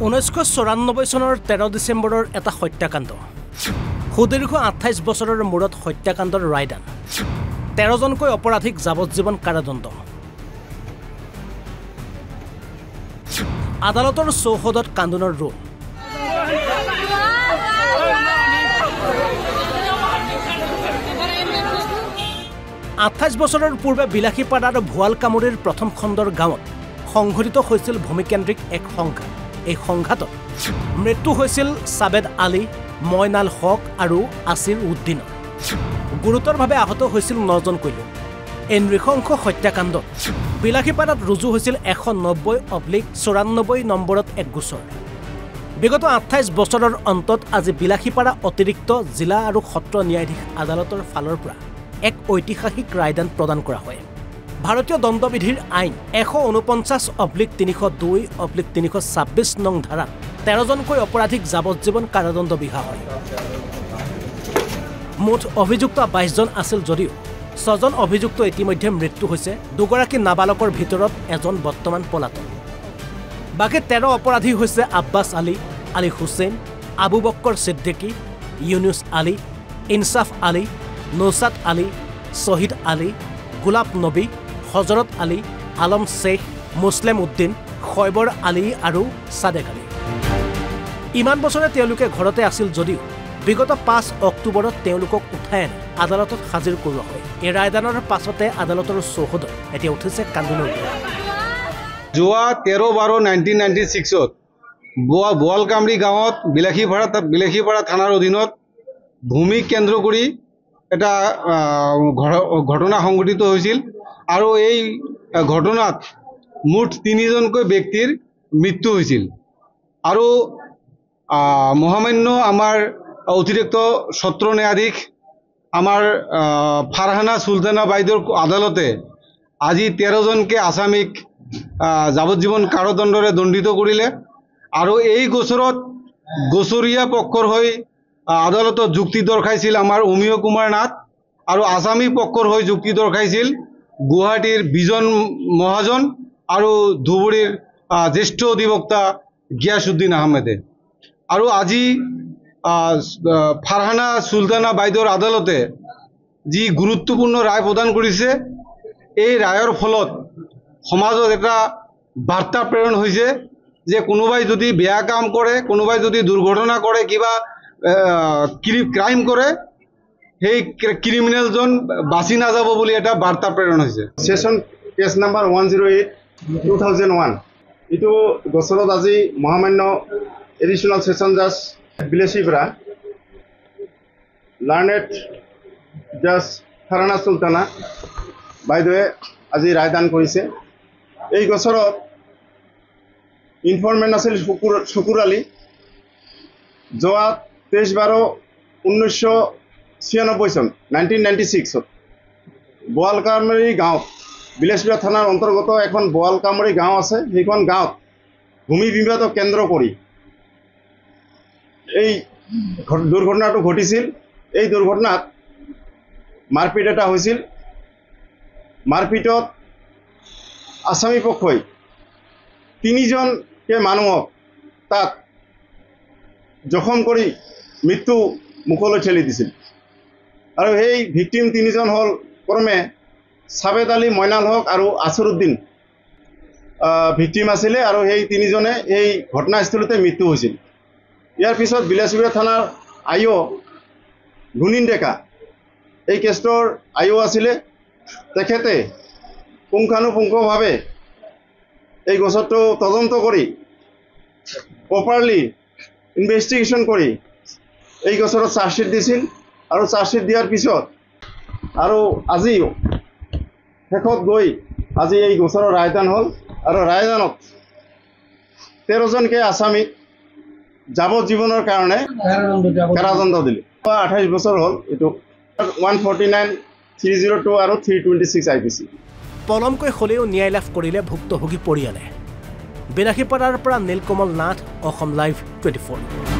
1994 চনৰ 13 ডিচেম্বৰৰ এটা হত্যাকাণ্ড সুদীৰ্ঘ 28 বছৰৰ মূৰত হত্যাকাণ্ডৰ ৰায়দান 13 জনকৈ অপৰাধীক যাৱজ্জীৱন কাৰাদণ্ড আদালতৰ চৌহদত কান্দোনৰ ৰোল আঠাইছ বছৰৰ পূৰ্বে বিলাসীপাৰাৰ ভুৱালকামুৰীৰ প্ৰথম খণ্ডৰ গাঁৱত সংঘটিত হৈছিল ভূমিকেন্দ্ৰিক এক সংঘাত এই সংঘাতত মৃত্যু হৈছিল সাবেদ আলী মইনাল হক আৰু আসিৰ উদ্দিনৰ গুৰুতৰভাৱে আহত হৈছিল 9 জনকৈ লোক এই নৃশংস হত্যাকাণ্ডত বিলাসীপাৰাত ৰুজু হৈছিল 190/94 নম্বৰত এক গোচৰ বিগত 28 বছৰৰ অন্তত আজি বিলাসীপাৰা অতিৰিক্ত জিলা আৰু সত্ৰ ন্যায়াধীশ আদালতৰ ফালৰ পৰা এক ঐতিহাসিক ৰায়দান প্ৰদান কৰা হয় ভাৰতীয় দণ্ডবিধিৰ আইন 149/302/326 নং ধাৰা 13 জনকৈ অপৰাধীক যাৱজ্জীৱন কাৰাদণ্ড বিহা হয় মুঠ অভিযুক্ত 22 জন আছিল যদিও 6 জন অভিযুক্ত ইতিমধ্যে মৃত্যু হৈছে দুগৰাকী নাবালকৰ ভিতৰত এজন বৰ্তমান পলাতক বাকি 13 অপৰাধী হৈছে আব্বাস আলী আলী হুছেইন আবু বক্কৰ সিদ্দিকী ইউনুস আলী ইনসাফ আলী নৌসাদ আলী শহীদ আলী গুলাব নবী হজরত আলী আলম শেখ মুছলিম উদ্দিন খয়বৰ আলী আৰু সাদেক আলী ইমান বছৰে তেওঁলোকে ঘৰতে আছিল যদিও বিগত 5 অক্টোবৰত তেওঁলোকক উঠাই আনি আদালতত হাজিৰ কৰোৱা হয় এই ৰায়দানৰ পাছতে আদালতৰ চৌহদত এতিয়া উঠিছে কান্দোনৰ যোৱা 13/12/1996ত বোৱালকামৰী গাঁৱত বিলাসীপাৰা থানাৰ অধীনত ভূমি কেন্দ্ৰ কৰি এটা ঘটনা সংঘটিত হৈছিল আৰু এই ঘটনাত মুঠ 3 জনকৈ ব্যক্তিৰ মৃত্যু হৈছিল আৰু মহামান্য আমাৰ অতিৰিক্ত সত্ৰ ন্যায়াধীশ আমাৰ ফাৰহানা সুলতানা বাইদেউৰ আদালতে আজি 13 জনকে আসামিক যাৱজ্জীৱন কাৰাদণ্ডৰে দণ্ডিত কৰিলে আৰু এই গোচৰত গোচৰীয়া পক্ষৰ হৈ আদালতত যুক্তি দৰ্শাইছিল আমাৰ অমিয় কুমাৰ নাথ আৰু আসামী পক্ষৰ হৈ যুক্তি দৰ্শাইছিল গুৱাহাটীৰ বিজন মহাজন আৰু ধুবুৰীৰ জ্যেষ্ঠ অধিবক্তা গিয়াসুদ্দিন আহমেদে আৰু আজি ফাৰহানা সুলতানা বাইদেউৰ আদালতে যি গুৰুত্বপূৰ্ণ ৰায় প্ৰদান কৰিছে এই ৰায়ৰ ফলত সমাজত এটা বাৰ্তা প্ৰেৰণ হৈছে যে কোনোবাই যদি বেয়া কাম কৰে কোনোবাই যদি দুৰ্ঘটনা কৰে কিবা ক্ৰাইম কৰে সেই ক্ৰিমিনেলজন বাছি নাযাব বুলি এটা বাৰ্তা প্ৰেৰণ হৈছে সেশন কেছ নাম্বাৰ 108/2001 ইটো গোচৰত আজি মহামান্য এডিশনাল সেশন জাজ বিলাসীপাৰা লাৰ্নেড জাজ ফাৰহানা সুলতানা বাইদেৱে আজি ৰায়দান কৰিছে এই গোচৰত ইনফৰমেণ্ট আছিল শুকুৰ আলী যোৱা 23/12/1996 চন 1996ত বোৱালকামৰী গাঁৱত বিলাসীপাৰা থানাৰ অন্তৰ্গত এখন বোৱালকামৰী গাঁও আছে সেইখন গাঁৱত ভূমি বিবাদক কেন্দ্ৰ কৰি এই দুৰ্ঘটনাটো ঘটিছিল এই দুৰ্ঘটনাত মাৰপিট এটা হৈছিল মাৰপিটত আসামী পক্ষই 3 জনকে মানুহক তাত জখম কৰি মৃত্যু মুখলৈ ঠেলি দিছিল আৰু সেই ভিকটিম 3 জন হল ক্ৰমে সাবেদ আলী মইনাল হক আৰু আসিৰ উদ্দিন ভিকটিম আছিলে আৰু সেই 3 জনে এই ঘটনাস্থলীতে মৃত্যু হৈছিল ইয়াৰ পিছত বিলাসীপাৰা থানাৰ আইও গুণিন ডেকা এই কেছৰ আইও আছিলে তেখেতে পুংখানুপুংখভাৱে এই গোচৰটো তদন্ত কৰি প্ৰপাৰলি ইনভেষ্টিগেশ্যন কৰি এই গোচৰত চাৰ্জশ্বিট দিছিল আৰু চাৰ্জশ্বিট দিয়াৰ পিছত আৰু আজি শেষত গৈ আজি এই গোচৰৰ ৰায়দান হ'ল আৰু ৰায়দানত 13 জনকে আসামীক যাৱজ্জীৱনৰ কাৰণে কাৰাদণ্ড দিলে 28 বছৰ হ'ল এইটো 149/302 আৰু 326 IPC পলমকৈ হলেও ন্যায় লাভ কৰিলে ভুক্তভোগী পৰিয়ালে বিলাসীপাৰাৰ পৰা নীলকমল নাথ অসম লাইভ 24